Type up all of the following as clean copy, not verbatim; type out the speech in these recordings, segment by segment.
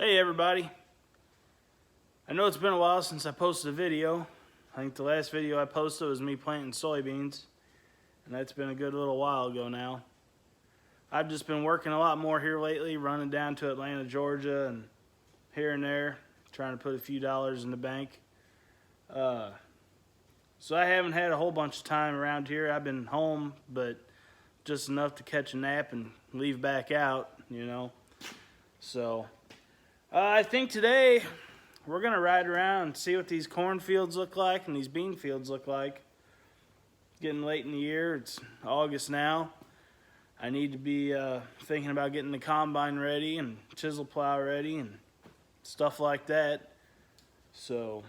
Hey everybody, I know it's been a while since I posted a video. I think the last video I posted was me planting soybeans, and that's been a good little while ago now. I've just been working a lot more here lately, running down to Atlanta, Georgia, and here and there, trying to put a few dollars in the bank. So I haven't had a whole bunch of time around here. I've been home, but just enough to catch a nap and leave back out, you know. So I think today we're gonna ride around and see what these cornfields look like and these bean fields look like. Getting late in the year, it's August now. I need to be thinking about getting the combine ready and chisel plow ready and stuff like that. So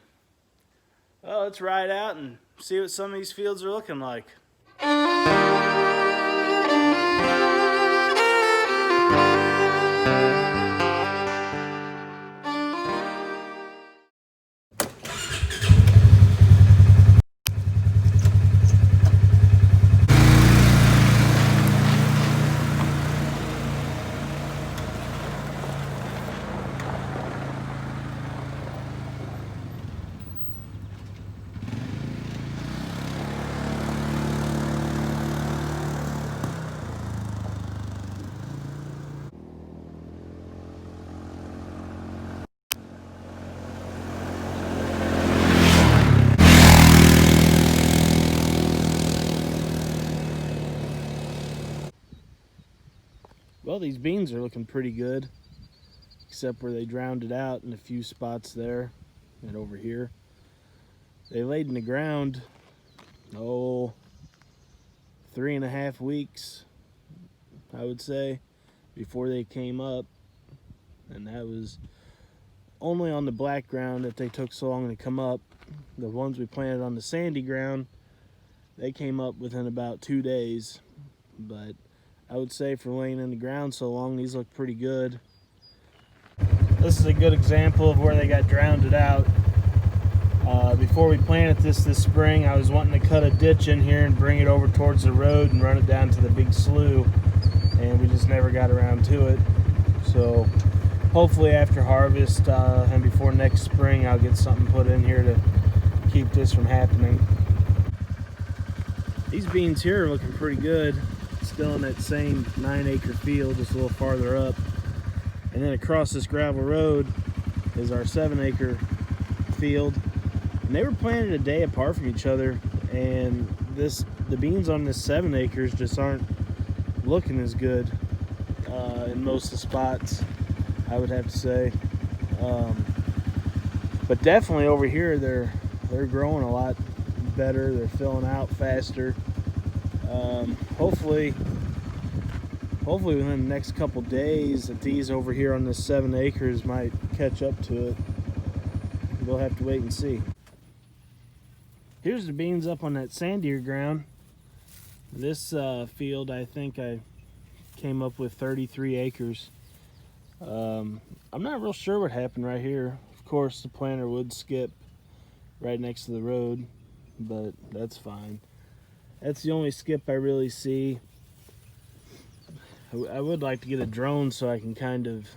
let's ride out and see what some of these fields are looking like. Well, these beans are looking pretty good, except where they drowned it out in a few spots there and over here. They laid in the ground, 3.5 weeks, I would say, before they came up. And that was only on the black ground that they took so long to come up. The ones we planted on the sandy ground, they came up within about 2 days. But I would say for laying in the ground so long, these look pretty good. This is a good example of where they got drowned out. Before we planted this spring, I was wanting to cut a ditch in here and bring it over towards the road and run it down to the big slough, and we just never got around to it. So hopefully after harvest and before next spring, I'll get something put in here to keep this from happening. These beans here are looking pretty good. Still in that same 9-acre field, just a little farther up. And then across this gravel road is our 7-acre field. And they were planted a day apart from each other, and the beans on this 7 acres just aren't looking as good in most of the spots, I would have to say. But definitely over here they're growing a lot better. They're filling out faster. Hopefully within the next couple days that these over here on this 7 acres might catch up to it. We'll have to wait and see. Here's the beans up on that sandier ground. This field, I think I came up with 33 acres. I'm not real sure what happened right here. Of course, the planter would skip right next to the road, but that's fine. That's the only skip I really see. I would like to get a drone so I can kind of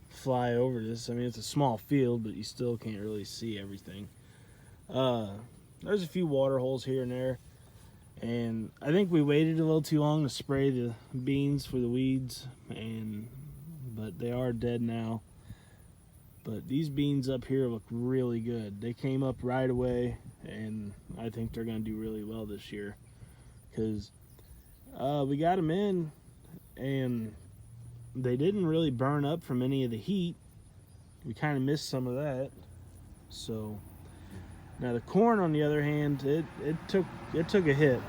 fly over this. I mean, it's a small field, but you still can't really see everything. There's a few water holes here and there, and I think we waited a little too long to spray the beans for the weeds, but they are dead now. But these beans up here look really good. They came up right away, and I think they're going to do really well this year, because we got them in and they didn't really burn up from any of the heat. We kind of missed some of that. So now the corn, on the other hand, it took a hit.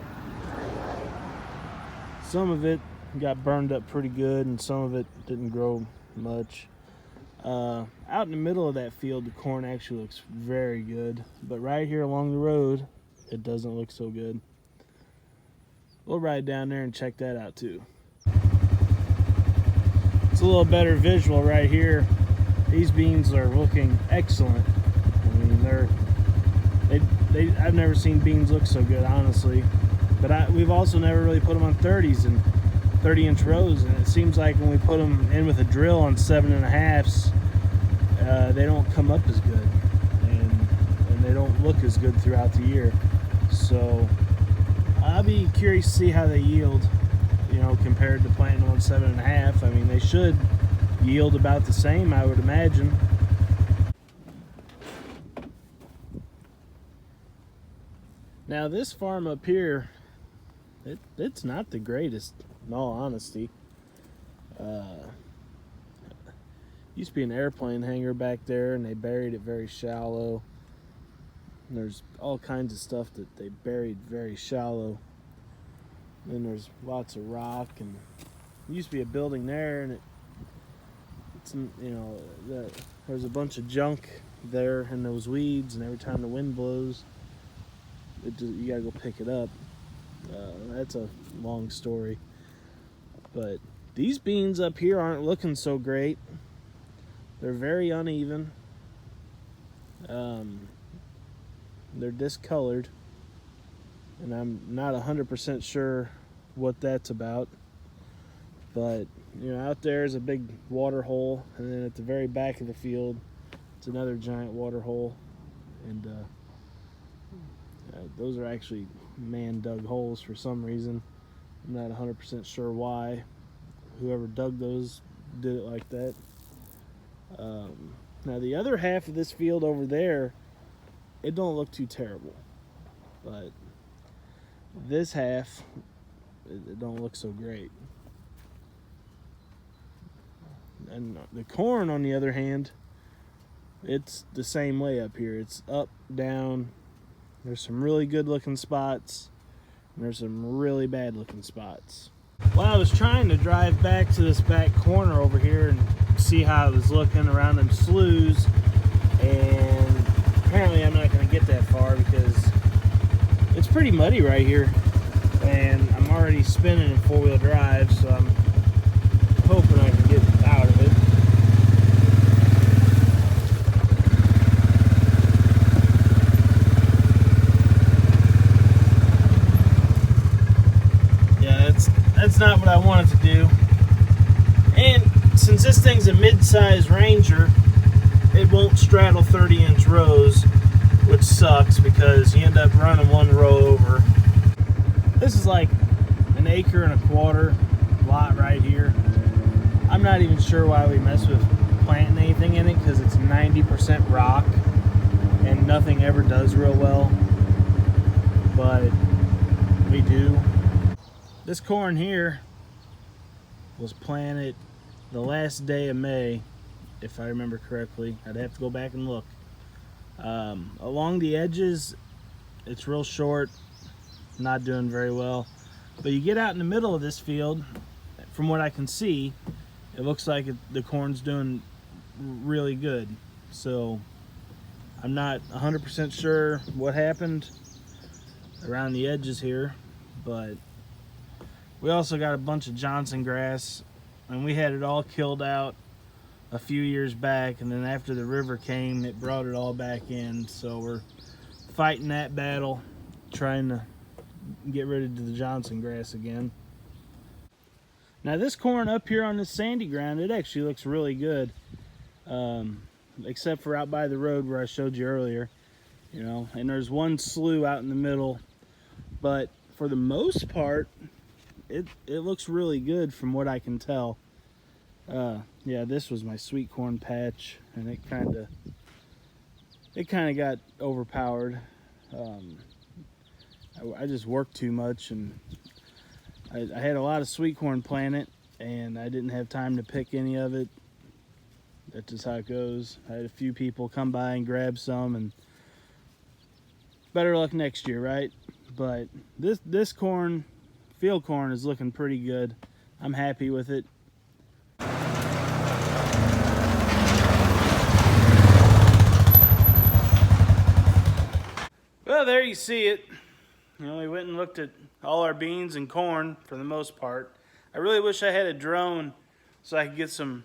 Some of it got burned up pretty good, and some of it didn't grow much. Out in the middle of that field, the corn actually looks very good, but right here along the road, it doesn't look so good. We'll ride down there and check that out too. It's a little better visual right here. These beans are looking excellent. I mean, I've never seen beans look so good, honestly. But we've also never really put them on 30s and 30-inch rows, and it seems like when we put them in with a drill on 7.5s, they don't come up as good, and they don't look as good throughout the year. So I'll be curious to see how they yield, you know, compared to planting on 7.5. I mean, they should yield about the same, I would imagine. Now this farm up here, it's not the greatest, in all honesty. Used to be an airplane hangar back there, and they buried it very shallow. And there's all kinds of stuff that they buried very shallow. Then there's lots of rock, and there used to be a building there, and it's, you know, there's a bunch of junk there and those weeds, and every time the wind blows, you gotta go pick it up. That's a long story. But these beans up here aren't looking so great. They're very uneven. They're discolored, and I'm not 100% sure what that's about. But you know, out there is a big water hole, and then at the very back of the field, it's another giant water hole, and those are actually man-dug holes for some reason. I'm not 100% sure why. Whoever dug those did it like that. Now the other half of this field over there, it don't look too terrible, but this half, it don't look so great. And the corn, on the other hand, it's the same way up here. It's up, down. There's some really good looking spots, and there's some really bad looking spots. Well, I was trying to drive back to this back corner over here and see how it was looking around them sloughs, and apparently I'm not going to get that far because it's pretty muddy right here, and I'm already spinning in four-wheel drive, so I'm hoping I can get out of it. Yeah, that's not what I wanted to do. And since this thing's a mid-size Ranger, it won't straddle 30-inch rows, which sucks because you end up running one row over. This is like an 1.25 acre lot right here. I'm not even sure why we mess with planting anything in it, because it's 90% rock and nothing ever does real well, but we do. This corn here was planted the last day of May, if I remember correctly. I'd have to go back and look. Along the edges, it's real short, not doing very well. But you get out in the middle of this field, from what I can see, it looks like the corn's doing really good. So I'm not 100% sure what happened around the edges here, but we also got a bunch of Johnson grass, and we had it all killed out a few years back, and then after the river came, it brought it all back in. So we're fighting that battle, trying to get rid of the Johnson grass again. Now this corn up here on this sandy ground, it actually looks really good, except for out by the road where I showed you earlier, you know, and there's one slough out in the middle, but for the most part, it looks really good from what I can tell. Yeah, this was my sweet corn patch, and it kind of got overpowered. I just worked too much, and I had a lot of sweet corn planted, and I didn't have time to pick any of it. That's just how it goes. I had a few people come by and grab some, and better luck next year, right? But this corn, field corn, is looking pretty good. I'm happy with it. Well, there you see it. You know, we went and looked at all our beans and corn for the most part. I really wish I had a drone so I could get some,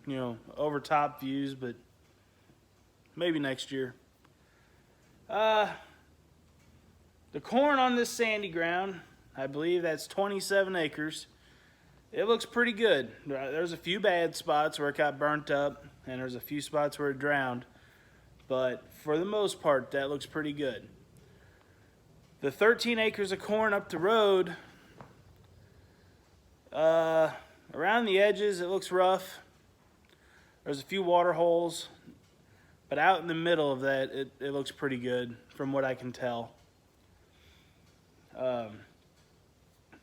you know, over top views, but maybe next year. The corn on this sandy ground, I believe that's 27 acres. it looks pretty good. There's a few bad spots where it got burnt up, and there's a few spots where it drowned. But for the most part, that looks pretty good. The 13 acres of corn up the road, around the edges, it looks rough. There's a few water holes, but out in the middle of that, it looks pretty good from what I can tell.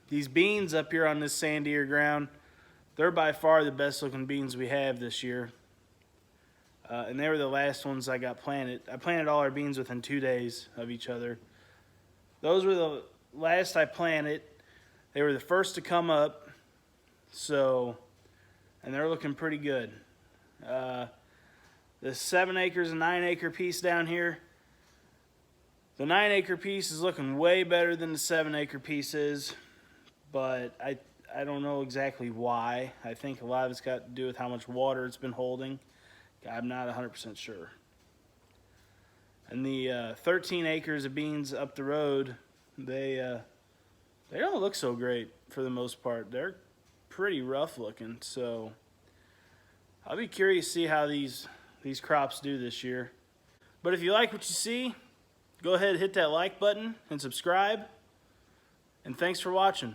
These beans up here on this sandier ground, they're by far the best looking beans we have this year. And they were the last ones I got planted. I planted all our beans within 2 days of each other. Those were the last I planted. They were the first to come up. So, and they're looking pretty good. The 7 acres and 9 acre piece down here, the 9 acre piece is looking way better than the 7 acre piece is, but I don't know exactly why. I think a lot of it's got to do with how much water it's been holding. I'm not 100% sure. And the 13 acres of beans up the road, they don't look so great for the most part. They're pretty rough looking, so I'll be curious to see how these crops do this year. But if you like what you see, go ahead and hit that like button and subscribe. And thanks for watching.